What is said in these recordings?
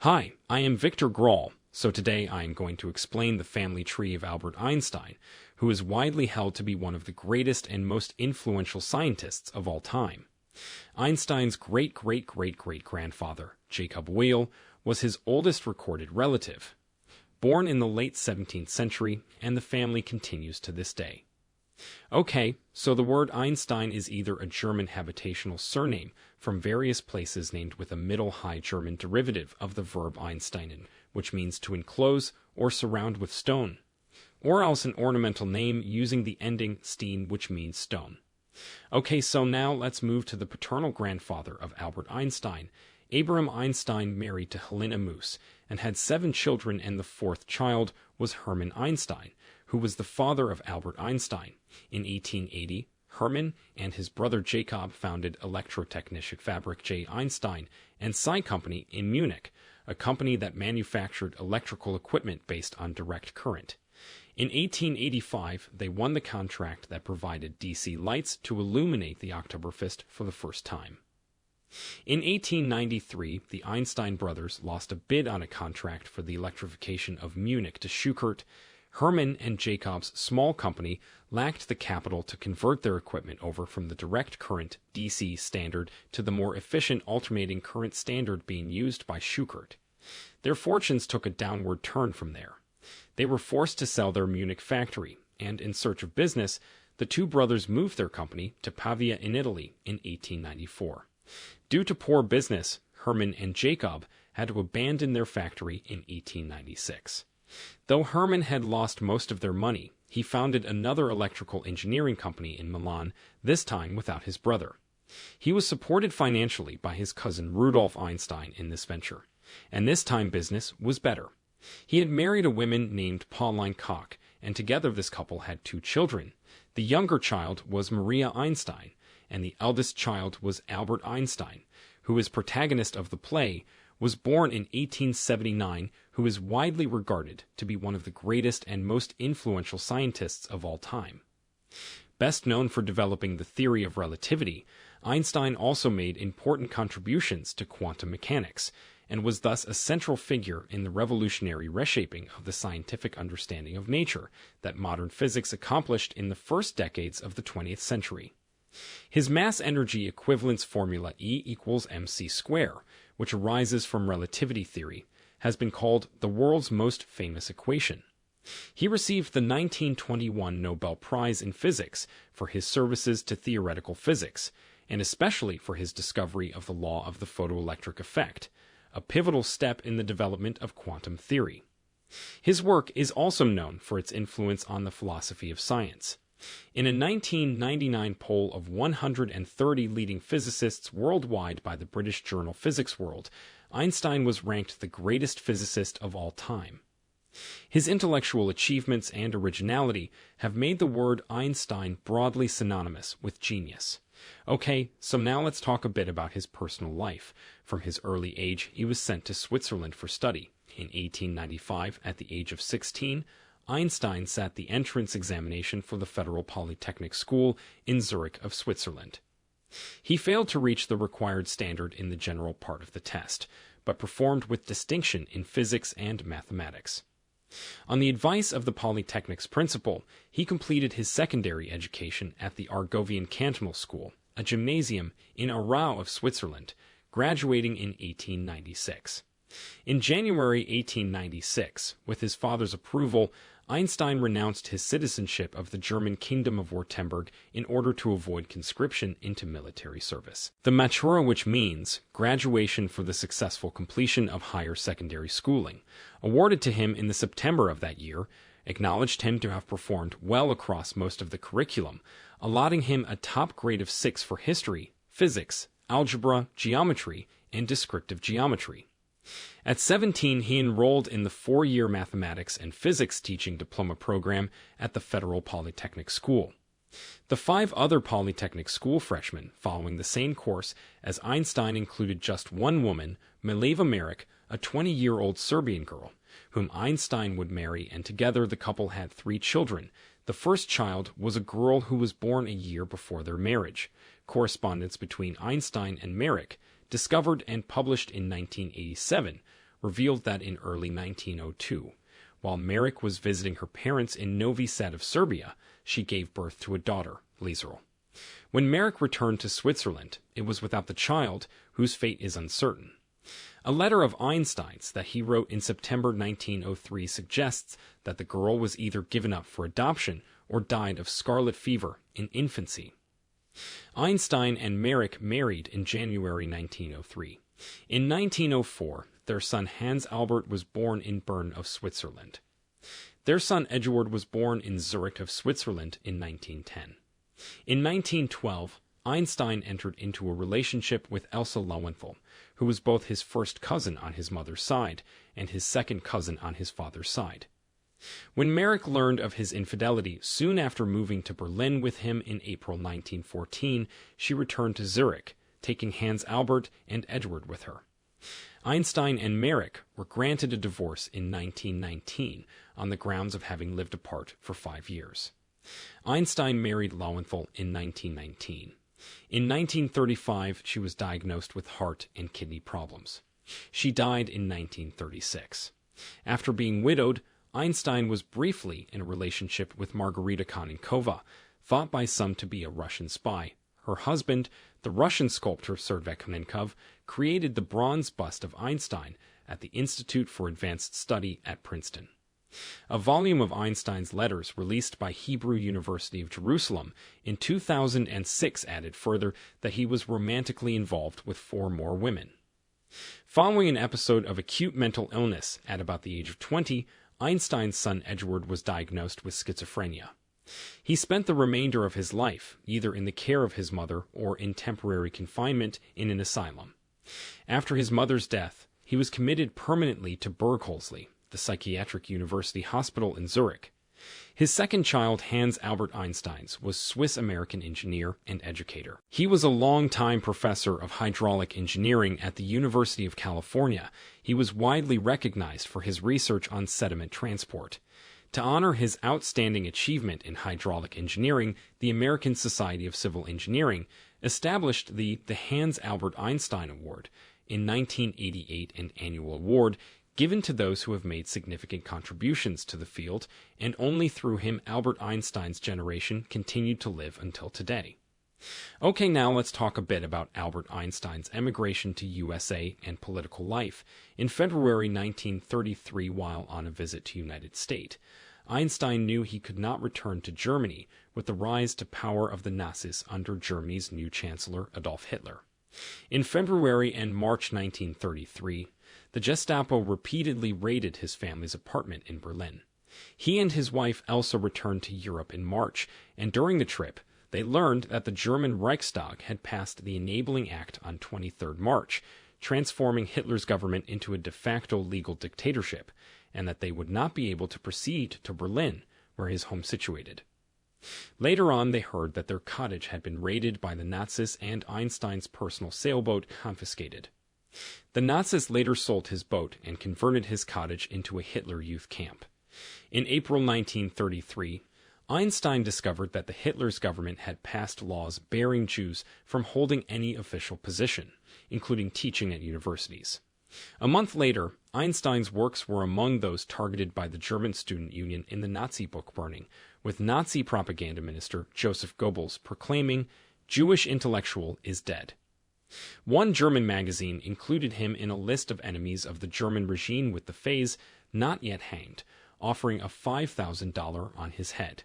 Hi, I am Victor Grawl, so today I am going to explain the family tree of Albert Einstein, who is widely held to be one of the greatest and most influential scientists of all time. Einstein's great-great-great-great-grandfather, Jacob Weil, was his oldest recorded relative. Born in the late 17th century, and the family continues to this day. Okay, so the word Einstein is either a German habitational surname from various places named with a Middle High German derivative of the verb einsteinen, which means to enclose or surround with stone, or else an ornamental name using the ending "stein," which means stone. Okay, so now let's move to the paternal grandfather of Albert Einstein. Abraham Einstein married to Helena Moos and had 7 children, and the 4th child was Hermann Einstein, who was the father of Albert Einstein. In 1880, Hermann and his brother Jacob founded Elektrotechnische Fabrik J. Einstein and Sci Company in Munich, a company that manufactured electrical equipment based on direct current. In 1885, they won the contract that provided DC lights to illuminate the Oktoberfest for the first time. In 1893, the Einstein brothers lost a bid on a contract for the electrification of Munich to Schuckert. Hermann and Jacob's small company lacked the capital to convert their equipment over from the direct current DC standard to the more efficient alternating current standard being used by Schuckert. Their fortunes took a downward turn from there. They were forced to sell their Munich factory, and in search of business, the two brothers moved their company to Pavia in Italy in 1894. Due to poor business, Hermann and Jacob had to abandon their factory in 1896. Though Hermann had lost most of their money, he founded another electrical engineering company in Milan, this time without his brother. He was supported financially by his cousin Rudolf Einstein in this venture, and this time business was better. He had married a woman named Pauline Koch, and together this couple had 2 children. The younger child was Maria Einstein, and the eldest child was Albert Einstein, who is protagonist of the play, was born in 1879, who is widely regarded to be one of the greatest and most influential scientists of all time. Best known for developing the theory of relativity, Einstein also made important contributions to quantum mechanics, and was thus a central figure in the revolutionary reshaping of the scientific understanding of nature that modern physics accomplished in the first decades of the 20th century. His mass-energy equivalence formula E equals mc square, which arises from relativity theory, has been called the world's most famous equation. He received the 1921 Nobel Prize in Physics for his services to theoretical physics, and especially for his discovery of the law of the photoelectric effect, a pivotal step in the development of quantum theory. His work is also known for its influence on the philosophy of science. In a 1999 poll of 130 leading physicists worldwide by the British journal Physics World, Einstein was ranked the greatest physicist of all time. His intellectual achievements and originality have made the word Einstein broadly synonymous with genius. Okay, so now let's talk a bit about his personal life. From his early age, he was sent to Switzerland for study. In 1895, at the age of 16, Einstein sat the entrance examination for the Federal Polytechnic School in Zurich of Switzerland. He failed to reach the required standard in the general part of the test, but performed with distinction in physics and mathematics. On the advice of the Polytechnic's principal, he completed his secondary education at the Argovian Cantonal School, a gymnasium in Aarau of Switzerland, graduating in 1896. In January 1896, with his father's approval, Einstein renounced his citizenship of the German Kingdom of Württemberg in order to avoid conscription into military service. The Matura, which means graduation for the successful completion of higher secondary schooling, awarded to him in the September of that year, acknowledged him to have performed well across most of the curriculum, allotting him a top grade of 6 for history, physics, algebra, geometry, and descriptive geometry. At 17, he enrolled in the 4-year mathematics and physics teaching diploma program at the Federal Polytechnic School. The 5 other Polytechnic School freshmen following the same course as Einstein included just one woman, Mileva Maric, a 20-year-old Serbian girl, whom Einstein would marry, and together the couple had 3 children. The first child was a girl who was born a year before their marriage. Correspondence between Einstein and Maric, discovered and published in 1987, revealed that in early 1902, while Marek was visiting her parents in Novi Sad of Serbia, she gave birth to a daughter, Liesl. When Marek returned to Switzerland, it was without the child, whose fate is uncertain. A letter of Einstein's that he wrote in September 1903 suggests that the girl was either given up for adoption or died of scarlet fever in infancy. Einstein and Marek married in January 1903. In 1904, their son Hans Albert was born in Bern of Switzerland. Their son Eduard was born in Zurich of Switzerland in 1910. In 1912, Einstein entered into a relationship with Elsa Lowenthal, who was both his first cousin on his mother's side and his second cousin on his father's side. When Marek learned of his infidelity soon after moving to Berlin with him in April 1914, she returned to Zurich, taking Hans Albert and Eduard with her. Einstein and Marek were granted a divorce in 1919 on the grounds of having lived apart for 5 years. Einstein married Lowenthal in 1919. In 1935, she was diagnosed with heart and kidney problems. She died in 1936. After being widowed, Einstein was briefly in a relationship with Margarita Konenkova, thought by some to be a Russian spy. Her husband, the Russian sculptor Sergei Konenkov, created the bronze bust of Einstein at the Institute for Advanced Study at Princeton. A volume of Einstein's letters released by Hebrew University of Jerusalem in 2006 added further that he was romantically involved with 4 more women. Following an episode of acute mental illness at about the age of 20, Einstein's son Eduard was diagnosed with schizophrenia. He spent the remainder of his life either in the care of his mother or in temporary confinement in an asylum. After his mother's death, he was committed permanently to Burghölzli, the psychiatric university hospital in Zurich. His second child, Hans Albert Einstein, was Swiss-American engineer and educator. He was a long-time professor of hydraulic engineering at the University of California. He was widely recognized for his research on sediment transport. To honor his outstanding achievement in hydraulic engineering, the American Society of Civil Engineering established the Hans Albert Einstein Award, in 1988 an annual award given to those who have made significant contributions to the field, and only through him Albert Einstein's generation continued to live until today. Okay, now let's talk a bit about Albert Einstein's emigration to USA and political life. In February 1933, while on a visit to United States, Einstein knew he could not return to Germany with the rise to power of the Nazis under Germany's new Chancellor Adolf Hitler. In February and March 1933, the Gestapo repeatedly raided his family's apartment in Berlin. He and his wife Elsa returned to Europe in March, and during the trip, they learned that the German Reichstag had passed the Enabling Act on 23 March, transforming Hitler's government into a de facto legal dictatorship, and that they would not be able to proceed to Berlin, where his home situated. Later on, they heard that their cottage had been raided by the Nazis and Einstein's personal sailboat confiscated. The Nazis later sold his boat and converted his cottage into a Hitler Youth camp. In April 1933, Einstein discovered that the Hitler's government had passed laws barring Jews from holding any official position, including teaching at universities. A month later, Einstein's works were among those targeted by the German Student Union in the Nazi book burning, with Nazi propaganda minister Joseph Goebbels proclaiming, "Jewish intellectual is dead." One German magazine included him in a list of enemies of the German regime with the phrase, "not yet hanged," offering a $5,000 on his head.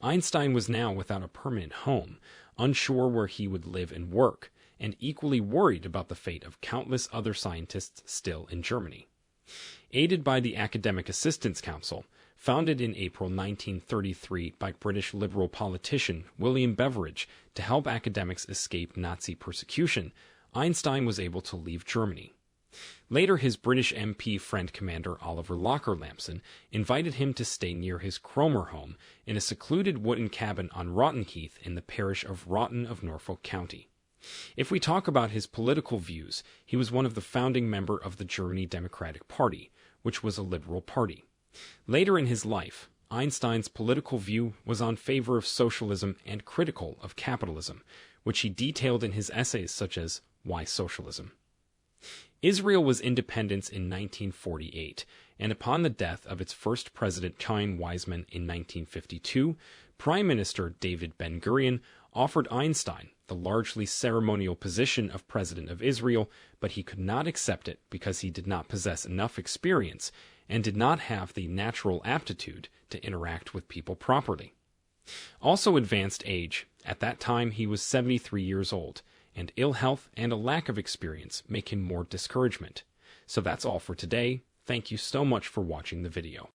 Einstein was now without a permanent home, unsure where he would live and work, and equally worried about the fate of countless other scientists still in Germany. Aided by the Academic Assistance Council, founded in April 1933 by British Liberal politician William Beveridge to help academics escape Nazi persecution, Einstein was able to leave Germany. Later, his British MP friend Commander Oliver Locker Lampson invited him to stay near his Cromer home in a secluded wooden cabin on Rotten Heath in the parish of Rotten of Norfolk County. If we talk about his political views, he was one of the founding members of the Germany Democratic Party, which was a liberal party. Later in his life, Einstein's political view was on favor of socialism and critical of capitalism, which he detailed in his essays such as Why Socialism? Israel was independent in 1948, and upon the death of its first president Chaim Weizmann in 1952, Prime Minister David Ben-Gurion offered Einstein the largely ceremonial position of President of Israel, but he could not accept it because he did not possess enough experience and did not have the natural aptitude to interact with people properly. Also advanced age. At that time he was 73 years old, and ill health and a lack of experience make him more discouragement. So that's all for today. Thank you so much for watching the video.